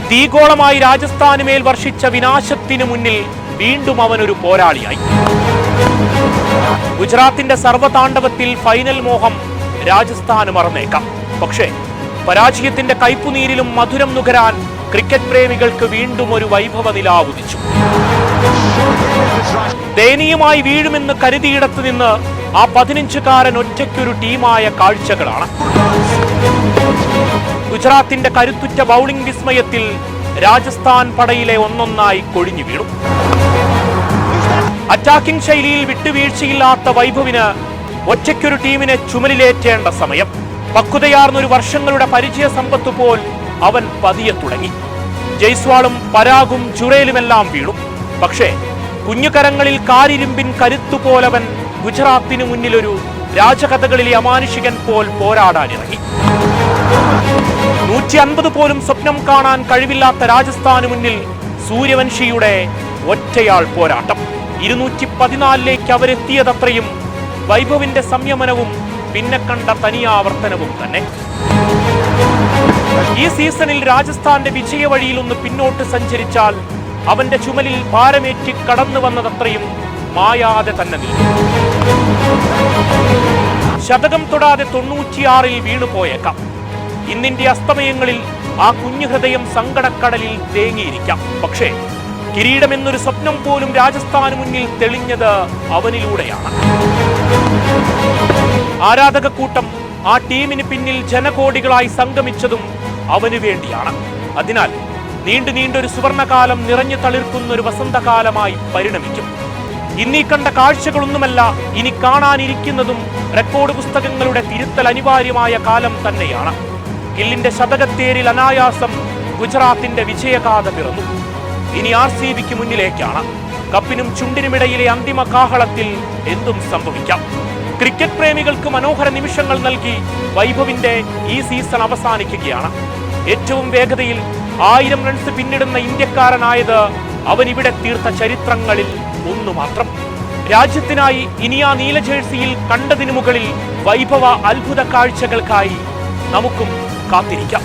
തീഗോളമായി രാജസ്ഥാന് മേൽ വർഷിച്ച വിനാശത്തിനു മുന്നിൽ വീണ്ടും അവനൊരു പോരാളിയായി. ഗുജറാത്തിന്റെ സർവ്വതാണ്ഡവത്തിൽ ഫൈനൽ മോഹം രാജസ്ഥാന് മറന്നേക്കാം. പക്ഷേ പരാജയത്തിന്റെ കയ്പുനീരിലും മധുരം നുകരാൻ ക്രിക്കറ്റ് പ്രേമികൾക്ക് വീണ്ടും ഒരു വൈഭവ നിലാവുദിച്ചു. ദയനീയമായി വീഴുമെന്ന് കരുതിയിടത്ത് നിന്ന് ആ 15കാരൻ ഒറ്റയ്ക്കൊരു ടീമായ കാഴ്ചകളാണ്. ഗുജറാത്തിന്റെ കരുത്തുറ്റ ബൗളിംഗ് വിസ്മയത്തിൽ രാജസ്ഥാൻ പടയിലെ ഒന്നൊന്നായി കൊഴിഞ്ഞു വീണു. അറ്റാക്കിംഗ് ശൈലിയിൽ വിട്ടുവീഴ്ചയില്ലാത്ത വൈഭവിന് ഒറ്റയ്ക്കൊരു ടീമിനെ ചുമലിലേറ്റേണ്ട സമയം. പക്വതയാർന്നൊരു വർഷങ്ങളുടെ പരിചയ സമ്പത്ത് പോൽ അവൻ പതിയെ തുടങ്ങി. ജയ്സ്വാളും പരാഗും ജുറേലുമെല്ലാം വീണു. പക്ഷേ കുഞ്ഞുകരങ്ങളിൽ കാരിരുമ്പിൻ കരുത്തുപോലവൻ ഗുജറാത്തിന് മുന്നിലൊരു രാജകഥകളിലെ അമാനുഷികൻ പോൽ പോരാടാനിറങ്ങി. 150 പോലും സ്വപ്നം കാണാൻ കഴിവില്ലാത്ത രാജസ്ഥാന് മുന്നിൽ സൂര്യവംശിയുടെ ഒറ്റയാൾ പോരാട്ടം. 214ലേക്ക് അവരെത്തിയതത്രയും വൈഭവിന്റെ സംയമനവും പിന്നെ കണ്ട തനിയാവർത്തനവും തന്നെ. ഈ സീസണിൽ രാജസ്ഥാന്റെ വിജയവഴിയിൽ ഒന്ന് പിന്നോട്ട് സഞ്ചരിച്ചാൽ അവന്റെ ചുമലിൽ ഭാരമേറ്റി കടന്നു വന്നതത്രയും മായാതെ തന്നെ നിൽക്കും. ശതകം തൊടാതെ 96ൽ വീണുപോയേക്കാം. ഇന്നിന്റെ അസ്തമയങ്ങളിൽ ആ കുഞ്ഞു ഹൃദയം സങ്കടക്കടലിൽ തേങ്ങിയിരിക്കാം. പക്ഷേ കിരീടമെന്നൊരു സ്വപ്നം പോലും രാജസ്ഥാന് മുന്നിൽ തെളിഞ്ഞത് അവനിലൂടെയാണ്. ആരാധകക്കൂട്ടം ആ ടീമിന് പിന്നിൽ ജനകോടികളായി സംഗമിച്ചതും അവനു വേണ്ടിയാണ്. അതിനാൽ നീണ്ടൊരു സുവർണകാലം നിറഞ്ഞു തളിർക്കുന്ന ഒരു വസന്തകാലമായി പരിണമിക്കും. ഇന്നീ കണ്ട കാഴ്ചകളൊന്നുമല്ല ഇനി കാണാനിരിക്കുന്നതും റെക്കോർഡ് പുസ്തകങ്ങളുടെ തിരുത്തൽ അനിവാര്യമായ കാലം തന്നെയാണ്. ഗില്ലിന്റെ ശതകത്തേരിൽ അനായാസം ഗുജറാത്തിന്റെ വിജയഗാഥ പിറന്നു. ഇനി RCBക്ക് മുന്നിലേക്കാണ്. കപ്പിനും ചുണ്ടിനുമിടയിലെ അന്തിമ കാഹളത്തിൽ എന്തും സംഭവിക്കാം. ക്രിക്കറ്റ് പ്രേമികൾക്ക് മനോഹര നിമിഷങ്ങൾ നൽകി വൈഭവിന്റെ ഈ സീസൺ അവസാനിക്കുകയാണ്. ഏറ്റവും വേഗതയിൽ 1000 റൺസ് പിന്നിടുന്ന ഇന്ത്യക്കാരനായത് അവൻ ഇവിടെ തീർത്ത ചരിത്രങ്ങളിൽ ഒന്നു മാത്രം. രാജ്യത്തിനായി ഇനി ആ നീല ജേഴ്സിയിൽ കണ്ടതിനു മുകളിൽ വൈഭവ അത്ഭുത കാഴ്ചകൾക്കായി നമുക്കും കാത്തിരിക്കാം.